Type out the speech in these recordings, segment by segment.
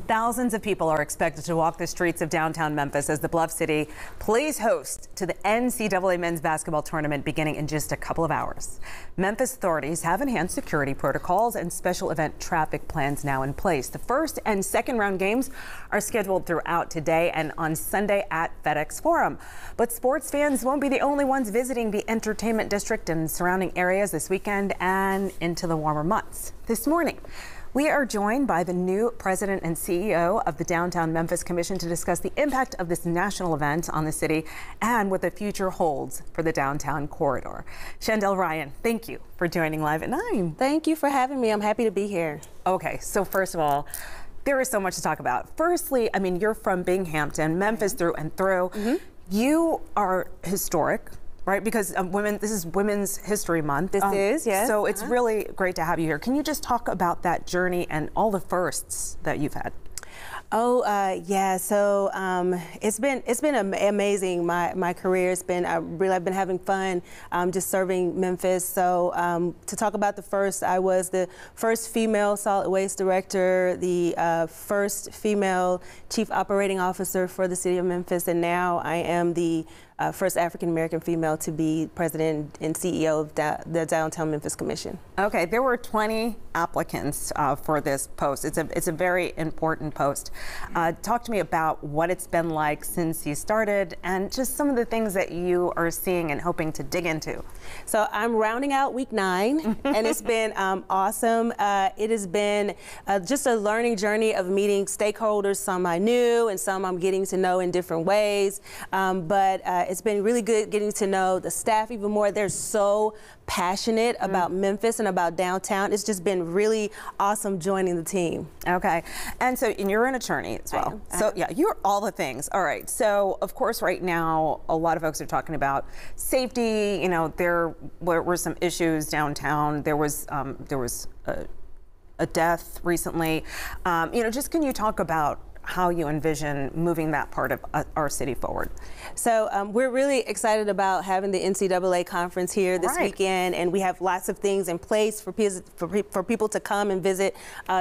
Thousands of people are expected to walk the streets of downtown Memphis as the Bluff City plays host to the NCAA men's basketball tournament beginning in just a couple of hours. Memphis authorities have enhanced security protocols and special event traffic plans now in place. The first and second round games are scheduled throughout today and on Sunday at FedEx Forum. But sports fans won't be the only ones visiting the entertainment district and surrounding areas this weekend and into the warmer months. This morning, we are joined by the new president and CEO of the Downtown Memphis Commission to discuss the impact of this national event on the city and what the future holds for the downtown corridor. Shandell Ryan, thank you for joining Live at 9. Thank you for having me. I'm happy to be here. Okay, so first of all, there is so much to talk about. Firstly, I mean, you're from Binghamton, Memphis through and through. You are historic, right? Because this is Women's History Month. This is, yes. So it's really great to have you here. Can you just talk about that journey and all the firsts that you've had? Oh, yeah. So it's been amazing. My career has been I've been having fun just serving Memphis. So to talk about the first, I was the first female solid waste director, the first female chief operating officer for the city of Memphis, and now I am the first African-American female to be president and CEO of the Downtown Memphis Commission. Okay, there were 20 applicants for this post. It's a very important post. Talk to me about what it's been like since you started and just some of the things that you are seeing and hoping to dig into. So I'm rounding out week 9 and it's been awesome. It has been just a learning journey of meeting stakeholders. Some I knew and some I'm getting to know in different ways. But it's been really good getting to know the staff even more. They're so passionate about Memphis and about downtown. It's just been really awesome joining the team. Okay, and you're an attorney as well. So yeah, you're all the things. All right, so of course right now a lot of folks are talking about safety. You know, there were some issues downtown. There was a death recently. You know, just can you talk about how you envision moving that part of our city forward? So we're really excited about having the NCAA conference here this weekend, and we have lots of things in place for people to come and visit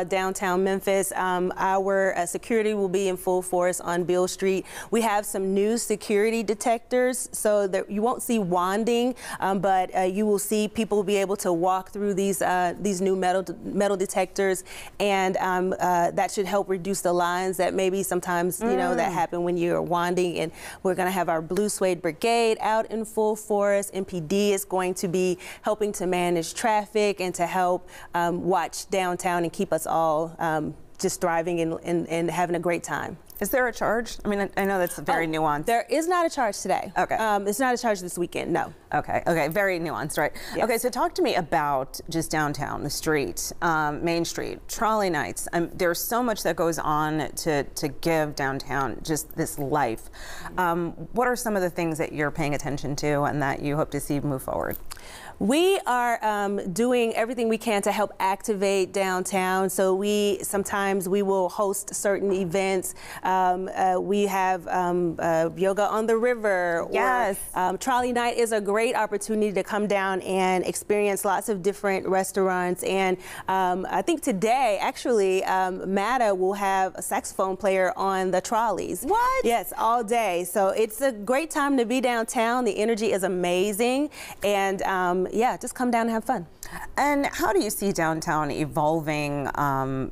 downtown Memphis. Our security will be in full force on Beale Street. We have some new security detectors so that you won't see wanding, but you will see people be able to walk through these new metal detectors, and that should help reduce the lines that maybe sometimes that happen when you're wanding. And we're going to have our Blue Suede Brigade out in full force. MPD is going to be helping to manage traffic and to help watch downtown and keep us all just thriving and having a great time. Is there a charge? I mean, I know that's very nuanced. There is not a charge today. Okay. It's not a charge this weekend, no. Okay, very nuanced, right? Yes. Okay, so talk to me about just downtown, the street, Main Street, trolley nights. There's so much that goes on to give downtown just this life. What are some of the things that you're paying attention to and that you hope to see move forward? We are doing everything we can to help activate downtown. So sometimes we will host certain events. We have yoga on the river. Yes. Or, trolley night is a great opportunity to come down and experience lots of different restaurants. And I think today, actually, MATA will have a saxophone player on the trolleys. What? Yes, all day. So it's a great time to be downtown. The energy is amazing. And yeah, just come down and have fun. And how do you see downtown evolving?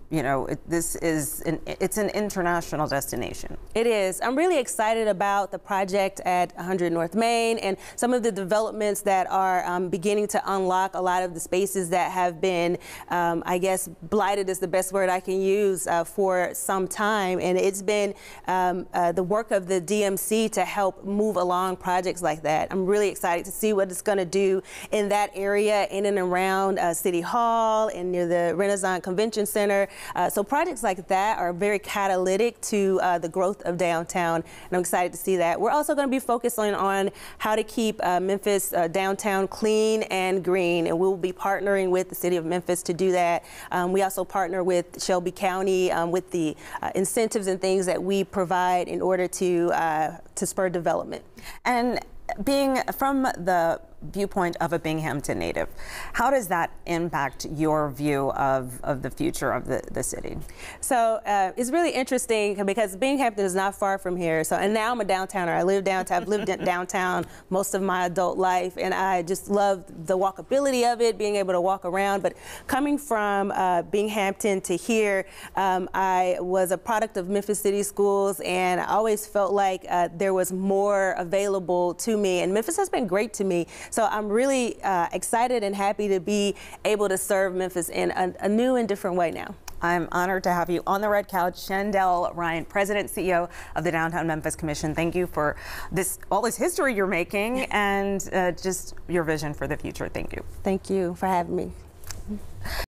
You know, it's an international destination. It is. I'm really excited about the project at 100 North Main and some of the developments that are beginning to unlock a lot of the spaces that have been, I guess, blighted is the best word I can use for some time. And it's been the work of the DMC to help move along projects like that. I'm really excited to see what it's going to do in that area, in and around City Hall and near the Renaissance Convention Center. So projects like that are very catalytic to the growth of downtown, and I'm excited to see that. We're also going to be focusing on how to keep Memphis downtown clean and green, and we'll be partnering with the City of Memphis to do that. We also partner with Shelby County with the incentives and things that we provide in order to spur development. And being from the viewpoint of a Binghamton native. How does that impact your view of the future of the city? So it's really interesting because Binghamton is not far from here. So, and now I'm a downtowner. I live downtown. I've lived downtown most of my adult life, and I just love the walkability of it, being able to walk around. But coming from Binghamton to here, I was a product of Memphis City Schools, and I always felt like there was more available to me. And Memphis has been great to me. So I'm really excited and happy to be able to serve Memphis in a new and different way now. I'm honored to have you on the red couch. Shandell Ryan, President, CEO of the Downtown Memphis Commission. Thank you for all this history you're making and just your vision for the future. Thank you. Thank you for having me.